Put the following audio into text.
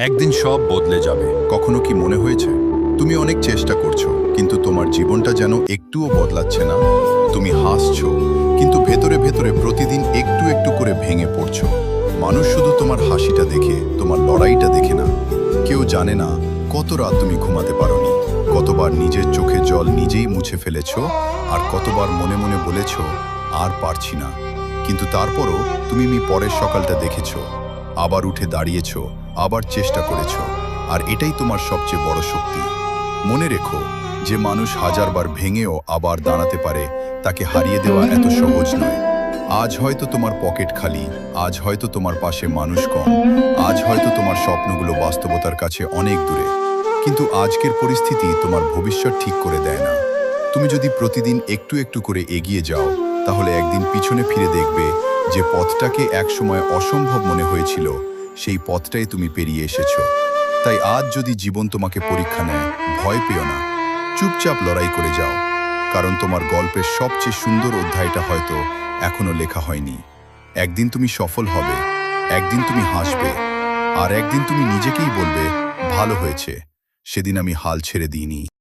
একদিন সব বদলে যাবে। কখনো কি মনে হয়েছে তুমি অনেক চেষ্টা করছো কিন্তু তোমার জীবনটা যেন একটুও বদলাচ্ছে না? তুমি হাসছো কিন্তু ভেতরে ভেতরে প্রতিদিন একটু একটু করে ভেঙে পড়ছো। মানুষ শুধু তোমার হাসিটা দেখে, তোমার লড়াইটা দেখে না। কেউ জানে না কত রাত তুমি ঘুমাতে পারোনি, কতবার নিজের চোখে জল নিজেই মুছে ফেলেছো, আর কতবার মনে মনে বলেছো আর পারছি না। কিন্তু তারপরও তুমি পরের সকালটা দেখেছো, আবার উঠে দাঁড়িয়েছো, আবার চেষ্টা করেছো। আর এটাই তোমার সবচেয়ে বড় শক্তি। মনে রেখো, যে মানুষ হাজারবার ভেঙেও আবার দাঁড়াতে পারে, তাকে হারিয়ে দেওয়া এত সহজ নয়। আজ হয়তো তোমার পকেট খালি, আজ হয়তো তোমার পাশে মানুষ কম, আজ হয়তো তোমার স্বপ্নগুলো বাস্তবতার কাছে অনেক দূরে, কিন্তু আজকের পরিস্থিতি তোমার ভবিষ্যৎ ঠিক করে দেয় না। তুমি যদি প্রতিদিন একটু একটু করে এগিয়ে যাও, তাহলে একদিন পিছনে ফিরে দেখবে যে পথটাকে একসময় অসম্ভব মনে হয়েছিল, সেই পথটাই তুমি পেরিয়ে এসেছো। তাই আজ যদি জীবন তোমাকে পরীক্ষা নেয়, ভয় পেও না, চুপচাপ লড়াই করে যাও। কারণ তোমার গল্পের সবচেয়ে সুন্দর অধ্যায়টা হয়তো এখনো লেখা হয়নি। একদিন তুমি সফল হবে, একদিন তুমি হাসবে, আর একদিন তুমি নিজেকেই বলবে ভালো হয়েছে, সেদিন আমি হাল ছেড়ে দিইনি।